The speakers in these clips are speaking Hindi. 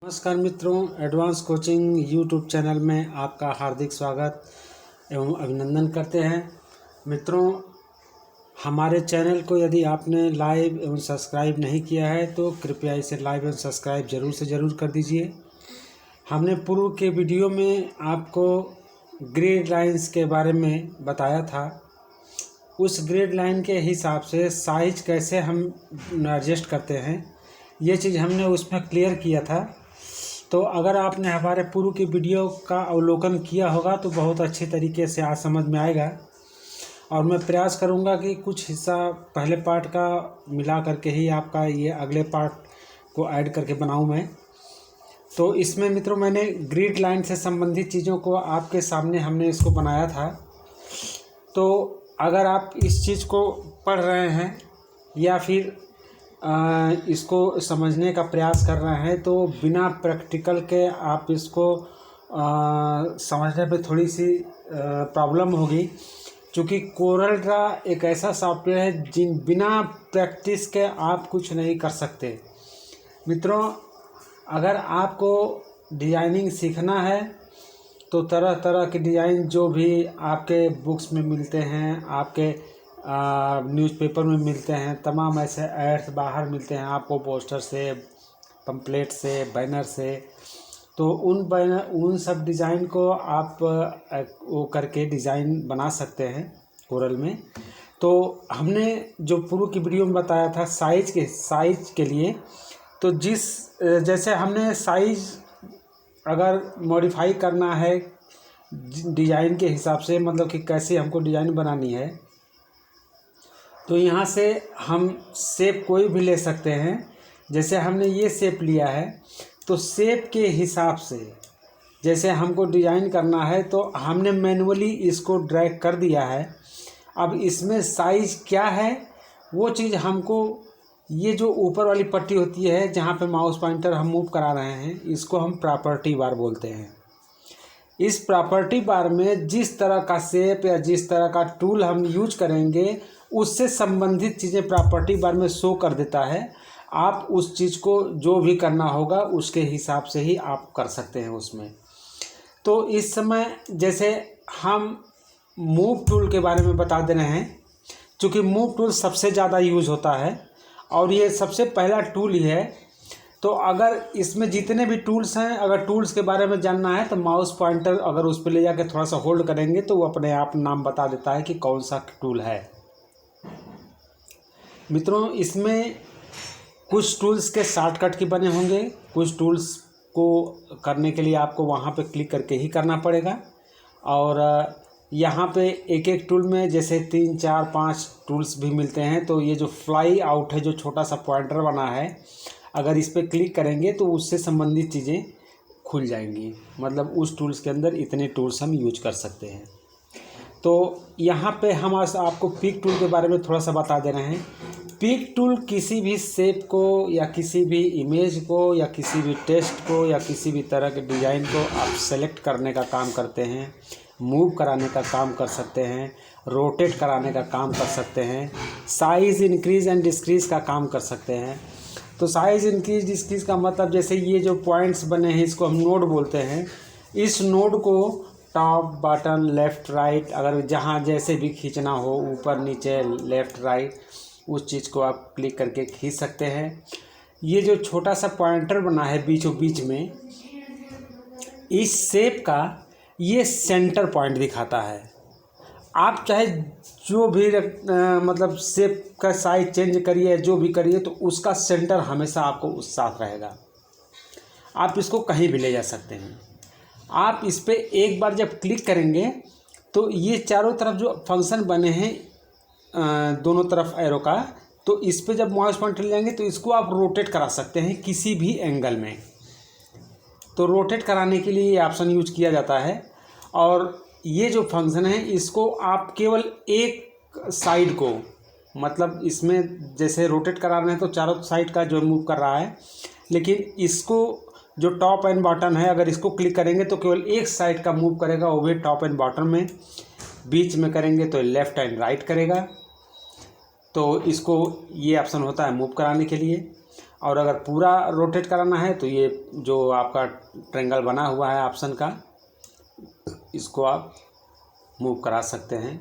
नमस्कार मित्रों, एडवांस कोचिंग यूट्यूब चैनल में आपका हार्दिक स्वागत एवं अभिनंदन करते हैं। मित्रों, हमारे चैनल को यदि आपने लाइव एवं सब्सक्राइब नहीं किया है तो कृपया इसे लाइव एवं सब्सक्राइब ज़रूर से ज़रूर कर दीजिए। हमने पूर्व के वीडियो में आपको ग्रिड लाइंस के बारे में बताया था। उस ग्रिड लाइन के हिसाब से साइज कैसे हम एडजस्ट करते हैं, ये चीज़ हमने उसमें क्लियर किया था। तो अगर आपने हमारे पूर्व की वीडियो का अवलोकन किया होगा तो बहुत अच्छे तरीके से आज समझ में आएगा। और मैं प्रयास करूंगा कि कुछ हिस्सा पहले पार्ट का मिला करके ही आपका ये अगले पार्ट को ऐड करके बनाऊं मैं। तो इसमें मित्रों मैंने ग्रिड लाइन से संबंधित चीज़ों को आपके सामने हमने इसको बनाया था। तो अगर आप इस चीज़ को पढ़ रहे हैं या फिर इसको समझने का प्रयास कर रहे हैं तो बिना प्रैक्टिकल के आप इसको समझने पे थोड़ी सी प्रॉब्लम होगी, क्योंकि कोरल ड्रा एक ऐसा सॉफ्टवेयर है जिन बिना प्रैक्टिस के आप कुछ नहीं कर सकते। मित्रों, अगर आपको डिज़ाइनिंग सीखना है तो तरह तरह के डिज़ाइन जो भी आपके बुक्स में मिलते हैं, आपके न्यूज़पेपर में मिलते हैं, तमाम ऐसे एड्स बाहर मिलते हैं आपको, पोस्टर से, पम्पलेट से, बैनर से। तो उन सब डिज़ाइन को आप वो करके डिज़ाइन बना सकते हैं कोरल में। तो हमने जो पूर्व की वीडियो में बताया था साइज के लिए, तो जैसे हमने साइज अगर मॉडिफाई करना है डिज़ाइन के हिसाब से, मतलब कि कैसे हमको डिज़ाइन बनानी है, तो यहाँ से हम शेप कोई भी ले सकते हैं। जैसे हमने ये शेप लिया है तो शेप के हिसाब से जैसे हमको डिज़ाइन करना है तो हमने मैन्युअली इसको ड्रैग कर दिया है। अब इसमें साइज़ क्या है वो चीज़ हमको, ये जो ऊपर वाली पट्टी होती है जहाँ पे माउस पॉइंटर हम मूव करा रहे हैं, इसको हम प्रॉपर्टी बार बोलते हैं। इस प्रॉपर्टी बार में जिस तरह का शेप या जिस तरह का टूल हम यूज करेंगे उससे संबंधित चीज़ें प्रॉपर्टी बार में शो कर देता है। आप उस चीज़ को जो भी करना होगा उसके हिसाब से ही आप कर सकते हैं उसमें। तो इस समय जैसे हम मूव टूल के बारे में बता दे रहे हैं, क्योंकि मूव टूल सबसे ज़्यादा यूज़ होता है और ये सबसे पहला टूल ही है। तो अगर इसमें जितने भी टूल्स हैं, अगर टूल्स के बारे में जानना है तो माउस पॉइंटर अगर उस पर ले जाकर थोड़ा सा होल्ड करेंगे तो वो अपने आप नाम बता देता है कि कौन सा टूल है। मित्रों, इसमें कुछ टूल्स के शॉर्टकट की बने होंगे, कुछ टूल्स को करने के लिए आपको वहाँ पे क्लिक करके ही करना पड़ेगा। और यहाँ पे एक एक टूल में जैसे 3, 4, 5 टूल्स भी मिलते हैं। तो ये जो फ्लाई आउट है, जो छोटा सा पॉइंटर बना है, अगर इस पर क्लिक करेंगे तो उससे संबंधित चीज़ें खुल जाएंगी। मतलब उस टूल्स के अंदर इतने टूल्स हम यूज कर सकते हैं। तो यहाँ पे हम आज आपको पिक टूल के बारे में थोड़ा सा बता दे रहे हैं। पिक टूल किसी भी शेप को या किसी भी इमेज को या किसी भी टेक्स्ट को या किसी भी तरह के डिज़ाइन को आप सेलेक्ट करने का काम करते हैं, मूव कराने का काम कर सकते हैं, रोटेट कराने का काम कर सकते हैं, साइज़ इंक्रीज एंड डिक्रीज का काम कर सकते हैं। तो साइज़ इंक्रीज डिक्रीज का मतलब, जैसे ये जो पॉइंट्स बने हैं इसको हम नोड बोलते हैं। इस नोड को टॉप, बटन, लेफ़्ट, राइट, अगर जहाँ जैसे भी खींचना हो, ऊपर नीचे, लेफ़्ट, राइट, उस चीज़ को आप क्लिक करके खींच सकते हैं। ये जो छोटा सा पॉइंटर बना है बीचों बीच में, इस शेप का ये सेंटर पॉइंट दिखाता है। आप चाहे जो भी मतलब शेप का साइज चेंज करिए, जो भी करिए, तो उसका सेंटर हमेशा आपको उस साथ रहेगा। आप इसको कहीं भी ले जा सकते हैं। आप इस पर एक बार जब क्लिक करेंगे तो ये चारों तरफ जो फंक्शन बने हैं दोनों तरफ एरो का, तो इस पर जब माउस पॉइंटर ले जाएंगे तो इसको आप रोटेट करा सकते हैं किसी भी एंगल में। तो रोटेट कराने के लिए ये ऑप्शन यूज किया जाता है। और ये जो फंक्शन है इसको आप केवल एक साइड को, मतलब इसमें जैसे रोटेट करा रहे हैं तो चारों साइड का जो मूव कर रहा है, लेकिन इसको जो टॉप एंड बॉटम है, अगर इसको क्लिक करेंगे तो केवल एक साइड का मूव करेगा, वो भी टॉप एंड बॉटम में। बीच में करेंगे तो लेफ़्ट एंड राइट करेगा। तो इसको ये ऑप्शन होता है मूव कराने के लिए। और अगर पूरा रोटेट कराना है तो ये जो आपका ट्रायंगल बना हुआ है ऑप्शन का, इसको आप मूव करा सकते हैं।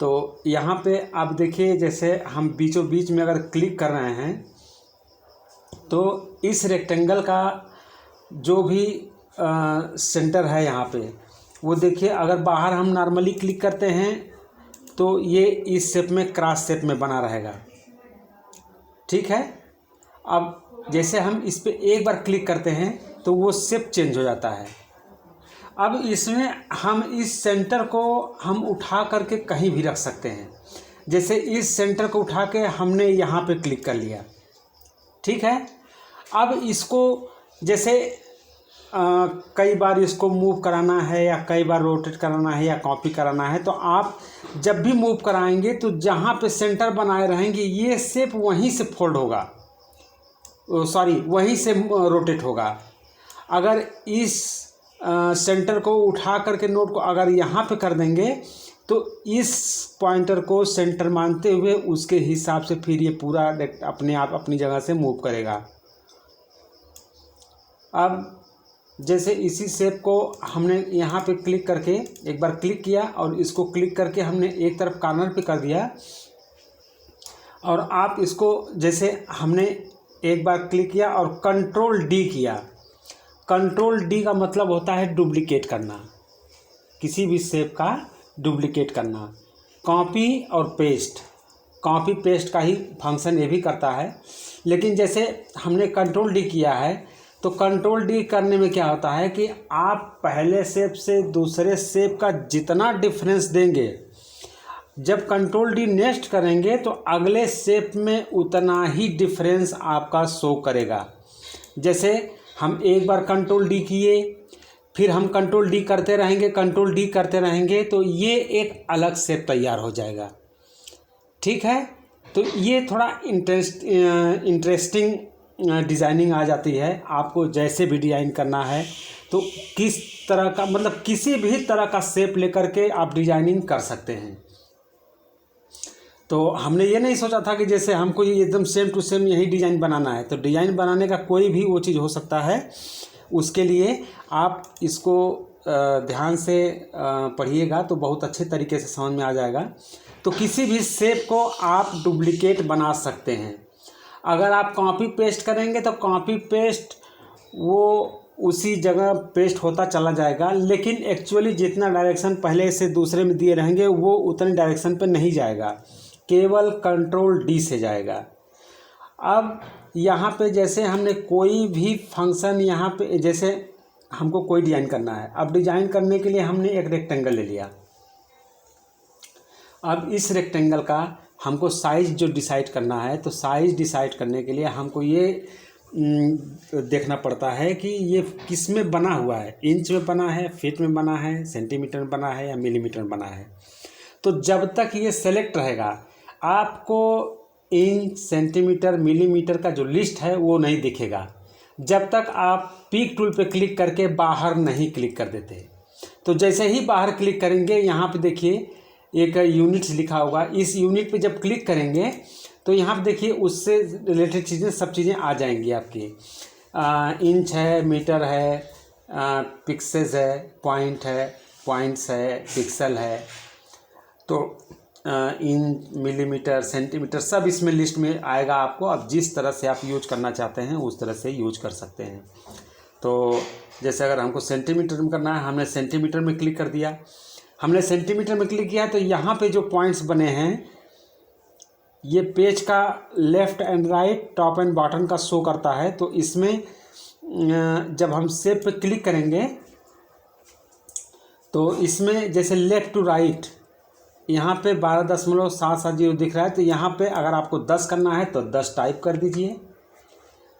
तो यहाँ पे आप देखिए, जैसे हम बीचों बीच में अगर क्लिक कर रहे हैं तो इस रेक्टेंगल का जो भी सेंटर है यहाँ पे, वो देखिए अगर बाहर हम नॉर्मली क्लिक करते हैं तो ये इस शेप में क्रॉस शेप में बना रहेगा, ठीक है। अब जैसे हम इस पे एक बार क्लिक करते हैं तो वो शेप चेंज हो जाता है। अब इसमें हम इस सेंटर को हम उठा करके कहीं भी रख सकते हैं। जैसे इस सेंटर को उठा के हमने यहाँ पे क्लिक कर लिया, ठीक है। अब इसको जैसे कई बार इसको मूव कराना है या कई बार रोटेट कराना है या कॉपी कराना है, तो आप जब भी मूव कराएंगे तो जहाँ पे सेंटर बनाए रहेंगे ये शेप वहीं से फोल्ड होगा, वहीं से रोटेट होगा। अगर इस सेंटर को उठा करके नोट को अगर यहाँ पे कर देंगे तो इस पॉइंटर को सेंटर मानते हुए उसके हिसाब से फिर ये पूरा अपने आप अपनी जगह से मूव करेगा। अब जैसे इसी शेप को हमने यहाँ पे क्लिक करके एक बार क्लिक किया और इसको क्लिक करके हमने एक तरफ कॉर्नर पे कर दिया, और आप इसको जैसे हमने एक बार क्लिक किया और कंट्रोल डी किया। कंट्रोल डी का मतलब होता है डुप्लीकेट करना, किसी भी शेप का डुप्लीकेट करना। कॉपी और पेस्ट, कॉपी पेस्ट का ही फंक्शन ये भी करता है, लेकिन जैसे हमने कंट्रोल डी किया है तो कंट्रोल डी करने में क्या होता है कि आप पहले शेप से दूसरे शेप का जितना डिफरेंस देंगे, जब कंट्रोल डी नेक्स्ट करेंगे तो अगले शेप में उतना ही डिफरेंस आपका शो करेगा। जैसे हम एक बार कंट्रोल डी किए, फिर हम कंट्रोल डी करते रहेंगे, कंट्रोल डी करते रहेंगे, तो ये एक अलग शेप तैयार हो जाएगा, ठीक है। तो ये थोड़ा इंटरेस्टिंग डिज़ाइनिंग आ जाती है। आपको जैसे भी डिज़ाइन करना है तो किस तरह का, मतलब किसी भी तरह का शेप लेकर के आप डिज़ाइनिंग कर सकते हैं। तो हमने ये नहीं सोचा था कि जैसे हमको ये एकदम सेम टू सेम यही डिज़ाइन बनाना है, तो डिज़ाइन बनाने का कोई भी वो चीज़ हो सकता है। उसके लिए आप इसको ध्यान से पढ़िएगा तो बहुत अच्छे तरीके से समझ में आ जाएगा। तो किसी भी शेप को आप डुप्लीकेट बना सकते हैं। अगर आप कॉपी पेस्ट करेंगे तो कॉपी पेस्ट वो उसी जगह पेस्ट होता चला जाएगा, लेकिन एक्चुअली जितना डायरेक्शन पहले से दूसरे में दिए रहेंगे वो उतने डायरेक्शन पे नहीं जाएगा, केवल कंट्रोल डी से जाएगा। अब यहाँ पे जैसे हमने कोई भी फंक्शन, यहाँ पे जैसे हमको कोई डिज़ाइन करना है, अब डिज़ाइन करने के लिए हमने एक रेक्टेंगल ले लिया। अब इस रेक्टेंगल का हमको साइज़ जो डिसाइड करना है, तो साइज़ डिसाइड करने के लिए हमको ये देखना पड़ता है कि ये किस में बना हुआ है, इंच में बना है, फीट में बना है, सेंटीमीटर में बना है या मिलीमीटर में बना है। तो जब तक ये सेलेक्ट रहेगा आपको इंच, सेंटीमीटर, मिलीमीटर का जो लिस्ट है वो नहीं दिखेगा, जब तक आप पिक टूल पे क्लिक करके बाहर नहीं क्लिक कर देते। तो जैसे ही बाहर क्लिक करेंगे, यहाँ पे देखिए एक यूनिट्स लिखा होगा, इस यूनिट पे जब क्लिक करेंगे तो यहाँ पे देखिए उससे रिलेटेड चीज़ें, सब चीज़ें आ जाएंगी आपकी। इंच है, मीटर है, पिक्सेस है, पॉइंट है, पॉइंट्स है, पिक्सल है, तो इंच, मिलीमीटर, सेंटीमीटर सब इसमें लिस्ट में आएगा आपको। अब जिस तरह से आप यूज करना चाहते हैं उस तरह से यूज कर सकते हैं। तो जैसे अगर हमको सेंटीमीटर में करना है, हमने सेंटीमीटर में क्लिक कर दिया। हमने सेंटीमीटर में क्लिक किया तो यहाँ पे जो पॉइंट्स बने हैं ये पेज का left and right, top and bottom का शो करता है। तो इसमें जब हम शेप पे क्लिक करेंगे तो इसमें जैसे लेफ़्ट टू राइट यहाँ पे 12.770 दिख रहा है, तो यहाँ पे अगर आपको 10 करना है तो 10 टाइप कर दीजिए।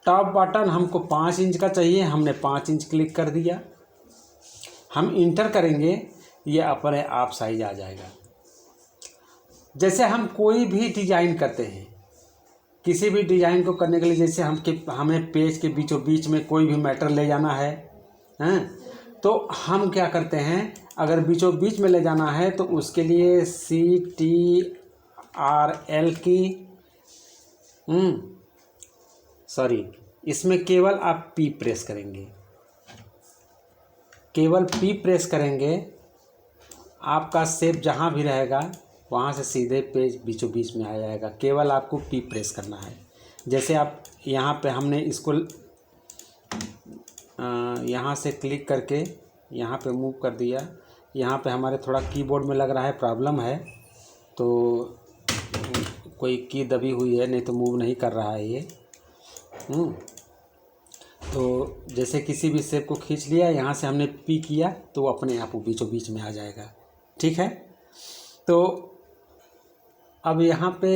टॉप बटन हमको 5 इंच का चाहिए, हमने 5 इंच क्लिक कर दिया। हम इंटर करेंगे, ये अपने आप साइज आ जाएगा। जैसे हम कोई भी डिज़ाइन करते हैं, किसी भी डिज़ाइन को करने के लिए, जैसे हमें पेज के बीचों बीच में कोई भी मैटर ले जाना है, तो हम क्या करते हैं, अगर बीचों बीच में ले जाना है तो उसके लिए CTRL की सॉरी, इसमें केवल आप P प्रेस करेंगे, केवल P प्रेस करेंगे, आपका शेप जहाँ भी रहेगा वहाँ से सीधे पेज बीचों बीच में आ जाएगा। केवल आपको P प्रेस करना है। जैसे आप यहाँ पे हमने इसको यहाँ से क्लिक करके यहाँ पे मूव कर दिया। यहाँ पे हमारे थोड़ा कीबोर्ड में लग रहा है प्रॉब्लम है, तो कोई की दबी हुई है, नहीं तो मूव नहीं कर रहा है ये। तो जैसे किसी भी शेप को खींच लिया, यहाँ से हमने P किया तो वो अपने आप बीचों बीच में आ जाएगा। ठीक है, तो अब यहाँ पे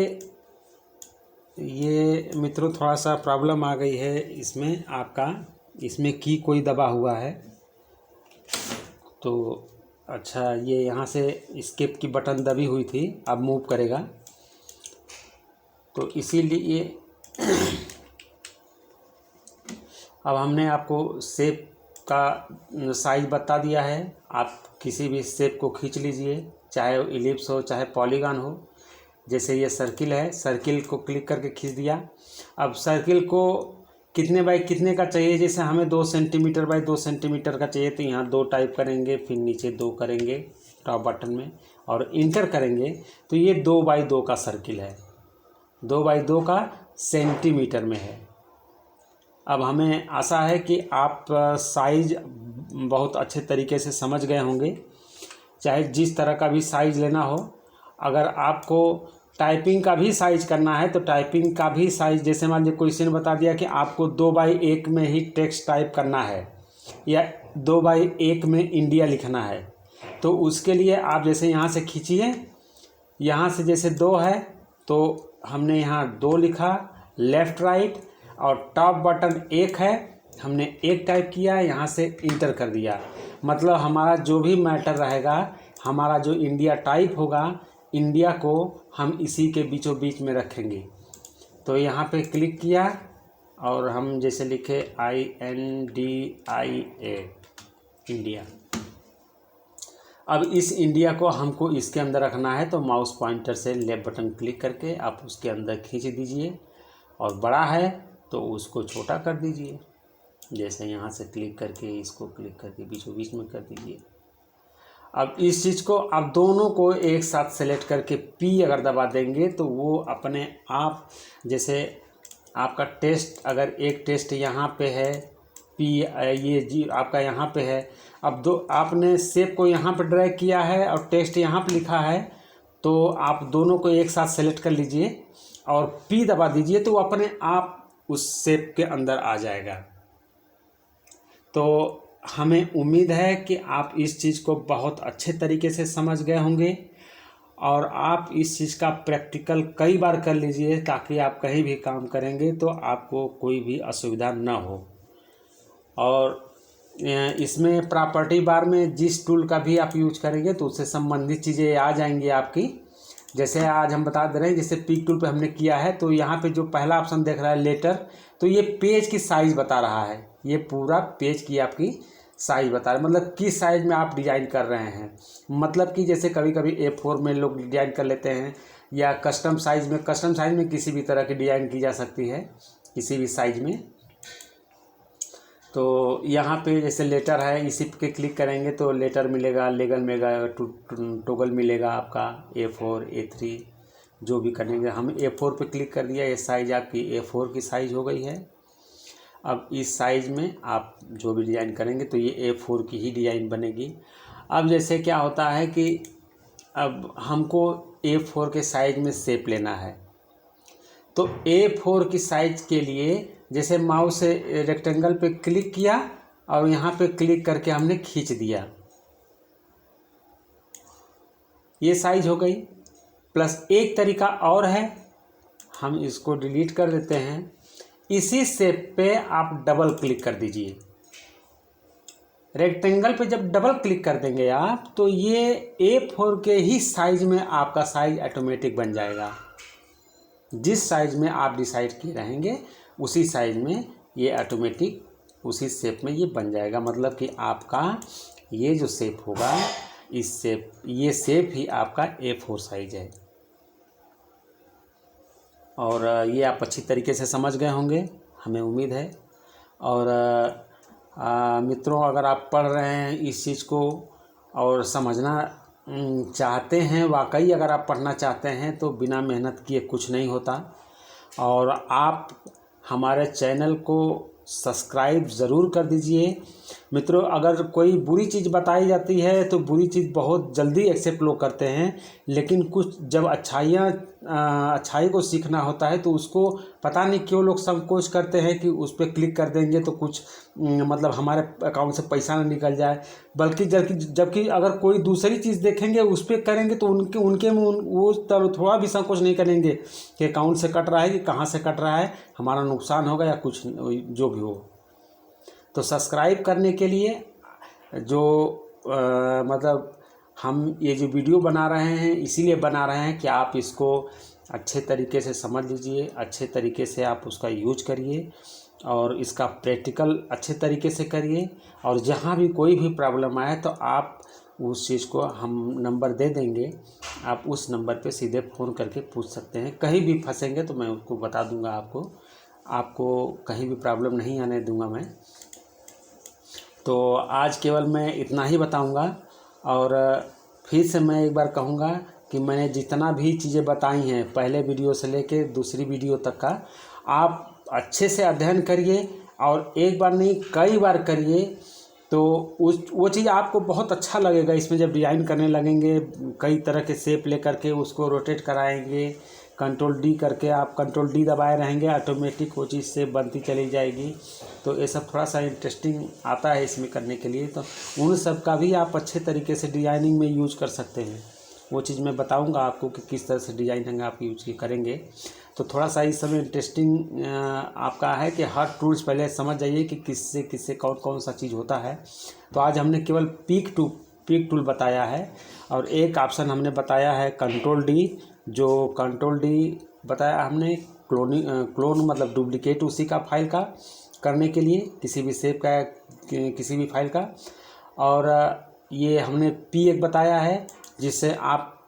ये मित्रों थोड़ा सा प्रॉब्लम आ गई है इसमें, आपका इसमें की कोई दबा हुआ है। तो अच्छा, ये यहाँ से स्केप की बटन दबी हुई थी, अब मूव करेगा, तो इसीलिए अब हमने आपको शेप का साइज बता दिया है। आप किसी भी शेप को खींच लीजिए, चाहे वो इलिप्स हो चाहे पॉलीगॉन हो। जैसे ये सर्किल है, सर्किल को क्लिक करके खींच दिया। अब सर्किल को कितने बाई कितने का चाहिए, जैसे हमें 2 सेंटीमीटर बाई 2 सेंटीमीटर का चाहिए, तो यहाँ 2 टाइप करेंगे, फिर नीचे 2 करेंगे टॉप बटन में और इंटर करेंगे, तो ये 2 बाई 2 का सर्किल है, 2 बाई 2 का सेंटीमीटर में है। अब हमें आशा है कि आप साइज बहुत अच्छे तरीके से समझ गए होंगे। चाहे जिस तरह का भी साइज लेना हो, अगर आपको टाइपिंग का भी साइज करना है तो टाइपिंग का भी साइज, जैसे मान लीजिए क्वेश्चन बता दिया कि आपको 2 बाई 1 में ही टेक्स्ट टाइप करना है या 2 बाई 1 में इंडिया लिखना है, तो उसके लिए आप जैसे यहाँ से खींचिए, यहाँ से जैसे 2 है तो हमने यहाँ 2 लिखा लेफ़्ट राइट, और टॉप बटन 1 है, हमने 1 टाइप किया, यहाँ से इंटर कर दिया। मतलब हमारा जो भी मैटर रहेगा, हमारा जो इंडिया टाइप होगा, इंडिया को हम इसी के बीचों बीच में रखेंगे। तो यहाँ पे क्लिक किया और हम जैसे लिखे INDIA इंडिया। अब इस इंडिया को हमको इसके अंदर रखना है, तो माउस पॉइंटर से लेफ्ट बटन क्लिक करके आप उसके अंदर खींच दीजिए, और बड़ा है तो उसको छोटा कर दीजिए। जैसे यहाँ से क्लिक करके इसको क्लिक करके बीचों बीच में कर दीजिए। अब इस चीज़ को आप दोनों को एक साथ सेलेक्ट करके P अगर दबा देंगे तो वो अपने आप, जैसे आपका टेस्ट, अगर एक टेस्ट यहाँ पे है P, ये जी आपका यहाँ पे है। अब आपने शेप को यहाँ पे ड्रैग किया है और टेस्ट यहाँ पे लिखा है, तो आप दोनों को एक साथ सेलेक्ट कर लीजिए और P दबा दीजिए, तो वो अपने आप उस शेप के अंदर आ जाएगा। तो हमें उम्मीद है कि आप इस चीज़ को बहुत अच्छे तरीके से समझ गए होंगे, और आप इस चीज़ का प्रैक्टिकल कई बार कर लीजिए, ताकि आप कहीं भी काम करेंगे तो आपको कोई भी असुविधा ना हो। और इसमें प्रॉपर्टी बार में जिस टूल का भी आप यूज करेंगे तो उससे संबंधित चीज़ें आ जाएंगी आपकी। जैसे आज हम बता दे रहे हैं, जैसे पिक टूल पे हमने किया है, तो यहाँ पे जो पहला ऑप्शन देख रहा है लेटर, तो ये पेज की साइज़ बता रहा है, ये पूरा पेज की आपकी साइज़ बता रहा है, मतलब किस साइज़ में आप डिज़ाइन कर रहे हैं। मतलब कि जैसे कभी कभी A4 में लोग डिज़ाइन कर लेते हैं, या कस्टम साइज़ में किसी भी तरह की डिज़ाइन की जा सकती है, किसी भी साइज़ में। तो यहाँ पे जैसे लेटर है, इसी पे क्लिक करेंगे तो लेटर मिलेगा, लेगल मिलेगा, टोगल मिलेगा आपका, A4 A3 जो भी करेंगे। हम A4 पे क्लिक कर दिया, ये साइज़ आपकी A4 की साइज़ हो गई है। अब इस साइज़ में आप जो भी डिज़ाइन करेंगे तो ये A4 की ही डिज़ाइन बनेगी। अब जैसे क्या होता है कि अब हमको A4 के साइज़ में शेप लेना है, तो A4 की साइज़ के लिए जैसे माउस से रेक्टेंगल पे क्लिक किया और यहाँ पे क्लिक करके हमने खींच दिया, ये साइज़ हो गई। प्लस एक तरीका और है, हम इसको डिलीट कर देते हैं। इसी शेप पे आप डबल क्लिक कर दीजिए। रेक्टेंगल पे जब डबल क्लिक कर देंगे आप, तो ये A4 के ही साइज़ में आपका साइज़ ऑटोमेटिक बन जाएगा। जिस साइज़ में आप डिसाइड किए रहेंगे उसी साइज़ में ये ऑटोमेटिक उसी शेप में ये बन जाएगा। मतलब कि आपका ये जो शेप होगा, ये शेप ही आपका A4 साइज़ है। और ये आप अच्छी तरीके से समझ गए होंगे, हमें उम्मीद है। और मित्रों, अगर आप पढ़ रहे हैं इस चीज़ को और समझना चाहते हैं, वाकई अगर आप पढ़ना चाहते हैं तो बिना मेहनत किए कुछ नहीं होता। और आप हमारे चैनल को सब्सक्राइब ज़रूर कर दीजिए। मित्रों, अगर कोई बुरी चीज़ बताई जाती है तो बुरी चीज़ बहुत जल्दी एक्सेप्ट लोग करते हैं, लेकिन कुछ जब अच्छाई को सीखना होता है तो उसको पता नहीं क्यों लोग संकोच करते हैं कि उस पर क्लिक कर देंगे तो कुछ मतलब हमारे अकाउंट से पैसा ना निकल जाए। बल्कि जबकि अगर कोई दूसरी चीज़ देखेंगे उस पर करेंगे तो उनके वो थोड़ा भी संकोच नहीं करेंगे कि अकाउंट से कट रहा है कि कहाँ से कट रहा है, हमारा नुकसान होगा या कुछ जो भी हो। तो सब्सक्राइब करने के लिए जो मतलब हम ये जो वीडियो बना रहे हैं इसीलिए बना रहे हैं कि आप इसको अच्छे तरीके से समझ लीजिए, अच्छे तरीके से आप उसका यूज करिए और इसका प्रैक्टिकल अच्छे तरीके से करिए। और जहाँ भी कोई भी प्रॉब्लम आए तो आप उस चीज़ को हम नंबर दे देंगे, आप उस नंबर पे सीधे फ़ोन करके पूछ सकते हैं। कहीं भी फंसेंगे तो मैं उसको बता दूंगा, आपको कहीं भी प्रॉब्लम नहीं आने दूंगा मैं। तो आज केवल मैं इतना ही बताऊंगा। और फिर से मैं एक बार कहूँगा कि मैंने जितना भी चीज़ें बताई हैं पहले वीडियो से लेके दूसरी वीडियो तक का, आप अच्छे से अध्ययन करिए और एक बार नहीं कई बार करिए तो वो चीज़ आपको बहुत अच्छा लगेगा। इसमें जब डिज़ाइन करने लगेंगे, कई तरह के शेप लेकर के उसको रोटेट कराएंगे, कंट्रोल डी करके आप कंट्रोल डी दबाए रहेंगे, ऑटोमेटिक वो चीज़ से बनती चली जाएगी। तो ये सब थोड़ा सा इंटरेस्टिंग आता है इसमें करने के लिए। तो उन सब का भी आप अच्छे तरीके से डिज़ाइनिंग में यूज कर सकते हैं। वो चीज़ मैं बताऊंगा आपको कि किस तरह से डिज़ाइनिंग आप यूज करेंगे। तो थोड़ा सा इस समय इंटरेस्टिंग आपका है कि हर टूल्स पहले समझ जाइए कि किससे कौन कौन सा चीज़ होता है। तो आज हमने केवल पीक टूल बताया है और एक ऑप्शन हमने बताया है कंट्रोल डी। जो कंट्रोल डी बताया हमने क्लोन मतलब डुप्लीकेट उसी का फाइल का करने के लिए, किसी भी शेप का किसी भी फाइल का। और ये हमने P1 बताया है जिससे आप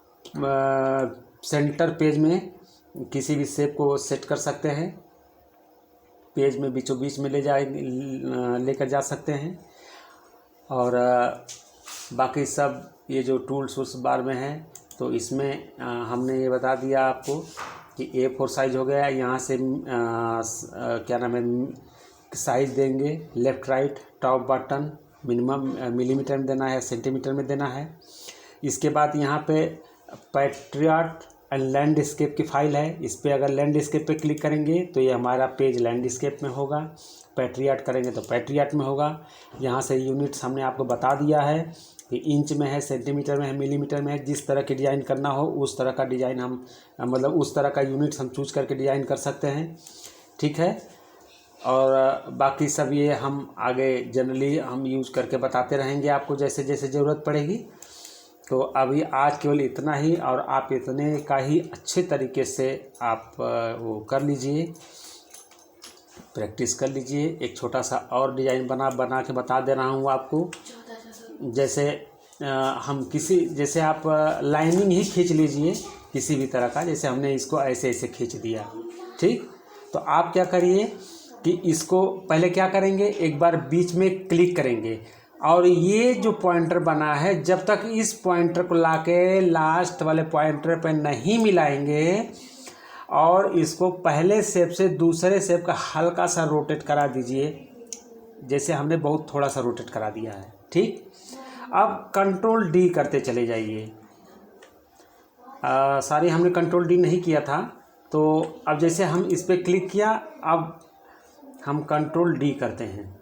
सेंटर पेज में किसी भी शेप को सेट कर सकते हैं, पेज में बीचों बीच में लेकर जा सकते हैं। और बाकी सब ये जो टूल्स उस बार में हैं तो इसमें हमने ये बता दिया आपको कि A4 साइज़ हो गया। यहाँ से क्या नाम है साइज़ देंगे, left right top button minimum millimetre में देना है, सेंटीमीटर में देना है। इसके बाद यहाँ पे पैट्रियट एंड लैंडस्केप की फ़ाइल है, इस पर अगर लैंडस्केप पे क्लिक करेंगे तो ये हमारा पेज लैंडस्केप में होगा, पैट्रियट करेंगे तो पैट्रियट में होगा। यहाँ से यूनिट्स हमने आपको बता दिया है कि इंच में है, सेंटीमीटर में है, मिलीमीटर में है। जिस तरह की डिज़ाइन करना हो उस तरह का डिज़ाइन हम मतलब उस तरह का यूनिट्स हम चूज करके डिज़ाइन कर सकते हैं, ठीक है। और बाकी सब ये हम आगे जनरली हम यूज़ करके बताते रहेंगे आपको जैसे जैसे ज़रूरत पड़ेगी। तो अभी आज केवल इतना ही और आप इतने का ही अच्छे तरीके से आप वो कर लीजिए, प्रैक्टिस कर लीजिए। एक छोटा सा और डिज़ाइन बना के बता दे रहा हूँ आपको। जैसे जैसे आप लाइनिंग ही खींच लीजिए किसी भी तरह का, जैसे हमने इसको ऐसे ऐसे खींच दिया, ठीक। तो आप क्या करिए कि इसको पहले क्या करेंगे, एक बार बीच में क्लिक करेंगे और ये जो पॉइंटर बना है जब तक इस पॉइंटर को लाके लास्ट वाले पॉइंटर पे नहीं मिलाएंगे और इसको पहले शेप से दूसरे शेप का हल्का सा रोटेट करा दीजिए, जैसे हमने बहुत थोड़ा सा रोटेट करा दिया है, ठीक। अब कंट्रोल डी करते चले जाइए। सारी हमने कंट्रोल डी नहीं किया था, तो अब जैसे हम इस पर क्लिक किया, अब हम कंट्रोल डी करते हैं,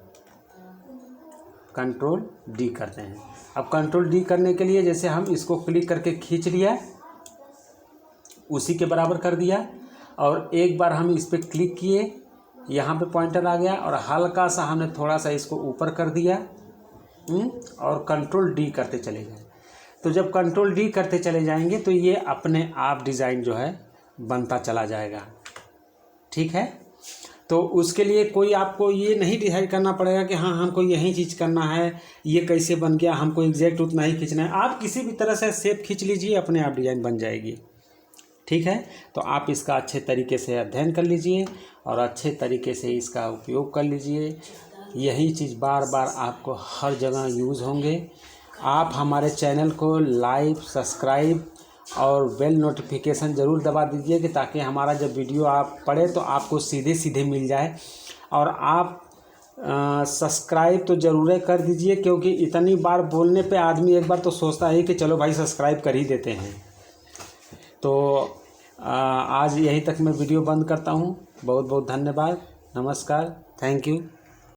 कंट्रोल डी करते हैं। अब कंट्रोल डी करने के लिए जैसे हम इसको क्लिक करके खींच लिया, उसी के बराबर कर दिया और एक बार हम इस पर क्लिक किए, यहाँ पे पॉइंटर आ गया और हल्का सा हमने थोड़ा सा इसको ऊपर कर दिया और कंट्रोल डी करते चले गए। तो जब कंट्रोल डी करते चले जाएंगे तो ये अपने आप डिज़ाइन जो है बनता चला जाएगा, ठीक है। तो उसके लिए कोई आपको ये नहीं डिसाइड करना पड़ेगा कि हाँ हमको यही चीज़ करना है, ये कैसे बन गया, हमको एग्जैक्ट उतना ही खींचना है। आप किसी भी तरह से शेप खींच लीजिए, अपने आप डिज़ाइन बन जाएगी, ठीक है। तो आप इसका अच्छे तरीके से अध्ययन कर लीजिए और अच्छे तरीके से इसका उपयोग कर लीजिए। यही चीज़ बार बार आपको हर जगह यूज़ होंगे। आप हमारे चैनल को लाइक, सब्सक्राइब और बेल नोटिफिकेशन ज़रूर दबा दीजिए कि ताकि हमारा जब वीडियो आप पढ़े तो आपको सीधे सीधे मिल जाए। और आप सब्सक्राइब तो ज़रूर कर दीजिए, क्योंकि इतनी बार बोलने पे आदमी एक बार तो सोचता है कि चलो भाई सब्सक्राइब कर ही देते हैं। तो आज यहीं तक मैं वीडियो बंद करता हूँ। बहुत बहुत धन्यवाद। नमस्कार। Thank you.